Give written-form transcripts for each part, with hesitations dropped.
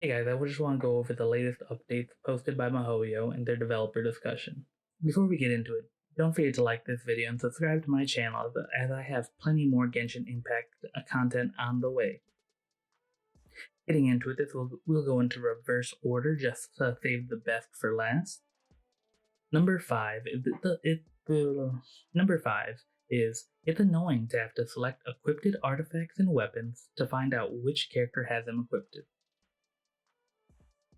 Hey guys, I just want to go over the latest updates posted by MiHoYo and their developer discussion. Before we get into it, don't forget to like this video and subscribe to my channel as I have plenty more Genshin Impact content on the way. Getting into it, we'll go into reverse order just to save the best for last. Number 5 is it's annoying to have to select equipped artifacts and weapons to find out which character has them equipped.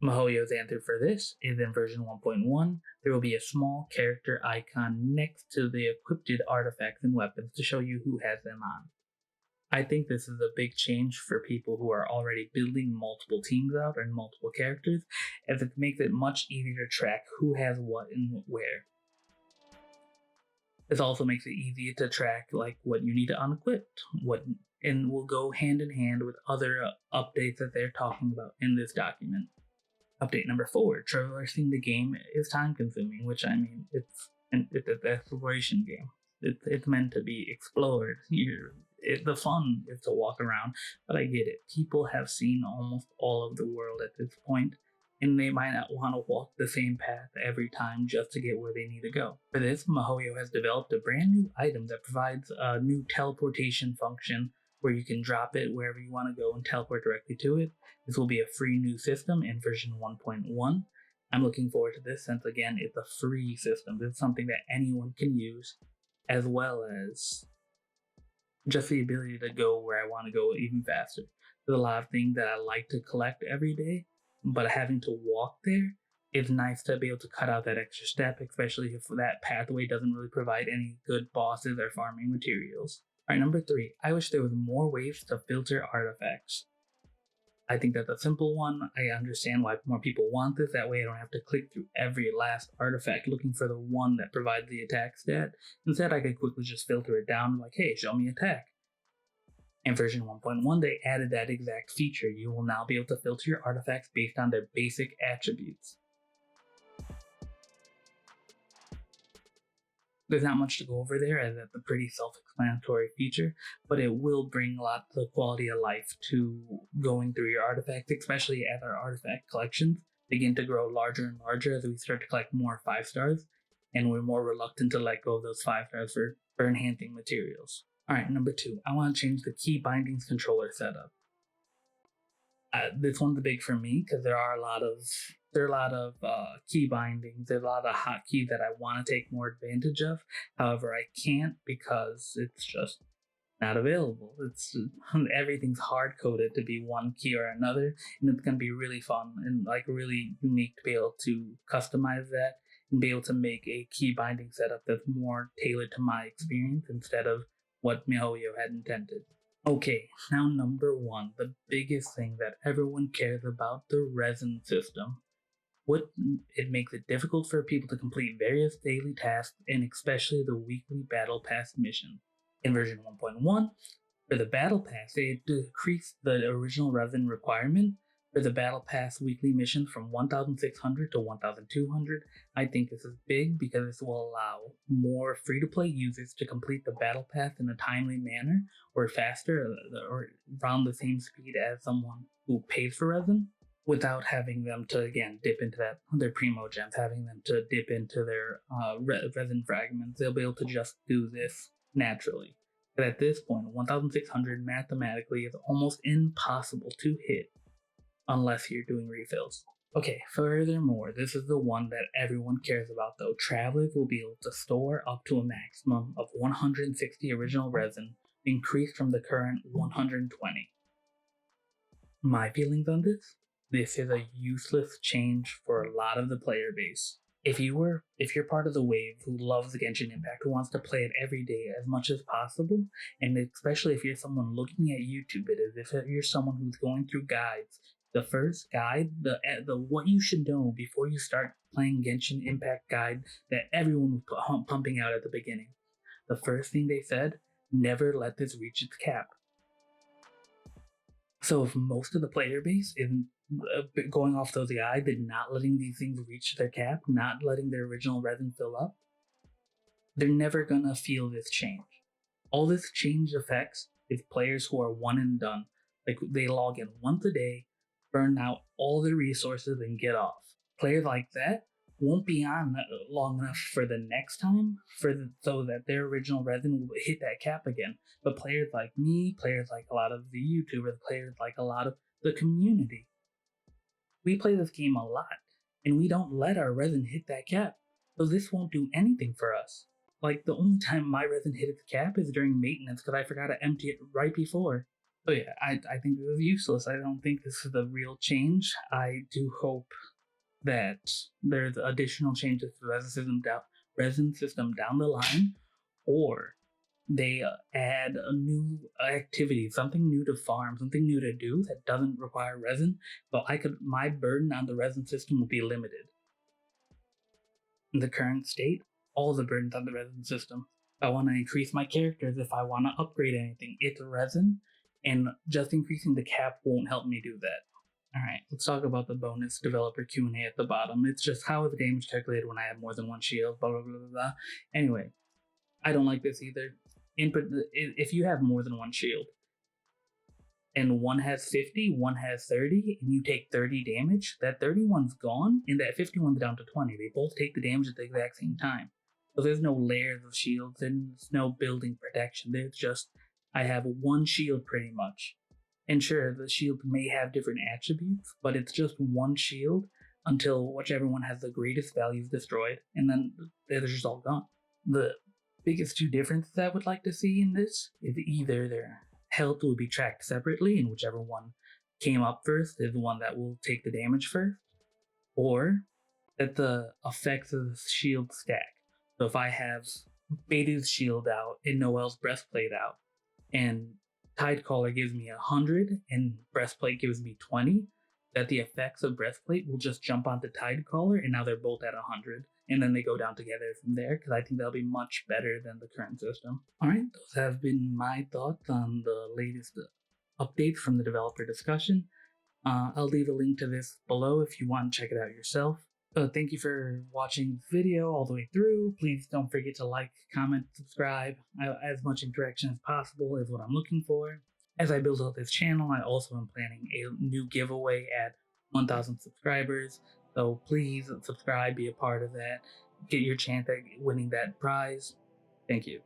MiHoYo's answer for this is in version 1.1, there will be a small character icon next to the equipped artifacts and weapons to show you who has them on. I think this is a big change for people who are already building multiple teams out and multiple characters, as it makes it much easier to track who has what and where. This also makes it easy to track like what you need to unequip, and will go hand in hand with other updates that they're talking about in this document. Update number 4, traversing the game is time consuming, which I mean, it's an exploration game. It's meant to be explored. The fun is to walk around, but I get it. People have seen almost all of the world at this point, and they might not want to walk the same path every time just to get where they need to go. For this, MiHoYo has developed a brand new item that provides a new teleportation function where you can drop it wherever you want to go and teleport directly to it. This will be a free new system in version 1.1. I'm looking forward to this since, again, it's a free system. It's something that anyone can use, as well as just the ability to go where I want to go even faster. There's a lot of things that I like to collect every day, but having to walk there, it's nice to be able to cut out that extra step, especially if that pathway doesn't really provide any good bosses or farming materials. Alright, number 3. I wish there was more ways to filter artifacts. I think that's a simple one. I understand why more people want this. That way I don't have to click through every last artifact looking for the one that provides the attack stat. Instead, I could quickly just filter it down like, hey, show me attack. In version 1.1, they added that exact feature. You will now be able to filter your artifacts based on their basic attributes. There's not much to go over there, as that's a pretty self-explanatory feature, but it will bring lots of quality of life to going through your artifacts, especially as our artifact collections begin to grow larger and larger as we start to collect more 5 stars, and we're more reluctant to let go of those 5 stars for enhancing materials. Alright, number 2, I want to change the key bindings controller setup. This one's big for me because there are a lot of key bindings. There's a lot of hotkeys that I want to take more advantage of. However, I can't because it's just not available. It's everything's hard coded to be one key or another, and it's gonna be really fun and like really unique to be able to customize that and be able to make a key binding setup that's more tailored to my experience instead of what MiHoYo had intended. Okay, now number 1, the biggest thing that everyone cares about, the Resin system. It makes it difficult for people to complete various daily tasks and especially the weekly battle pass missions. In version 1.1, for the battle pass, they decreased the original Resin requirement for the battle pass weekly missions from 1,600 to 1,200. I think this is big because this will allow more free-to-play users to complete the battle pass in a timely manner or faster or around the same speed as someone who pays for Resin, without having them to, again, dip into their primo gems, having them to dip into their resin fragments. They'll be able to just do this naturally. But at this point, 1,600 mathematically is almost impossible to hit unless you're doing refills. Okay, furthermore, this is the one that everyone cares about though. Travelers will be able to store up to a maximum of 160 original resin, increased from the current 120. My feelings on this? This is a useless change for a lot of the player base. If you're part of the wave who loves Genshin Impact, who wants to play it every day as much as possible, and especially if you're someone looking at YouTube, if you're someone who's going through guides, the first guide, the what you should know before you start playing Genshin Impact guide that everyone was pumping out at the beginning. The first thing they said, never let this reach its cap. So if most of the player base is going off those guides and not letting these things reach their cap, not letting their original resin fill up, they're never gonna feel this change. All this change affects is players who are one and done. Like they log in once a day, burn out all the resources and get off. Players like that won't be on long enough for the next time so that their original resin will hit that cap again. But players like me, players like a lot of the YouTubers, players like a lot of the community, we play this game a lot, and we don't let our resin hit that cap. So this won't do anything for us. Like, the only time my resin hit its cap is during maintenance because I forgot to empty it right before. So yeah, I think this is useless. I don't think this is the real change. I do hope that there's additional changes to the resin system down the line, or they add a new activity, something new to farm, something new to do that doesn't require resin. So my burden on the resin system will be limited. In the current state, all the burdens on the resin system. If I want to increase my characters, if I want to upgrade anything, it's resin, and just increasing the cap won't help me do that. Alright, let's talk about the bonus developer Q&A at the bottom. It's just how is the damage calculated when I have more than one shield, blah blah blah blah blah. Anyway, I don't like this either. If you have more than one shield, and one has 50, one has 30, and you take 30 damage, that 31's gone, and that 51's down to 20. They both take the damage at the exact same time. So there's no layers of shields, and there's no building protection. There's just, I have one shield pretty much. And sure, the shield may have different attributes, but it's just one shield until whichever one has the greatest value is destroyed, and then they're just all gone. The biggest two differences I would like to see in this is either their health will be tracked separately, and whichever one came up first is the one that will take the damage first, or that the effects of the shield stack. So if I have Beidou's shield out and Noel's breastplate out, and Tidecaller gives me 100 and Breastplate gives me 20, that the effects of Breastplate will just jump onto Tidecaller, and now they're both at 100, and then they go down together from there, because I think that'll be much better than the current system. Alright, those have been my thoughts on the latest updates from the developer discussion. I'll leave a link to this below if you want to check it out yourself. Thank you for watching this video all the way through. Please don't forget to like, comment, subscribe. As much interaction as possible is what I'm looking for. As I build out this channel, I also am planning a new giveaway at 1,000 subscribers. So please subscribe, be a part of that, get your chance at winning that prize. Thank you.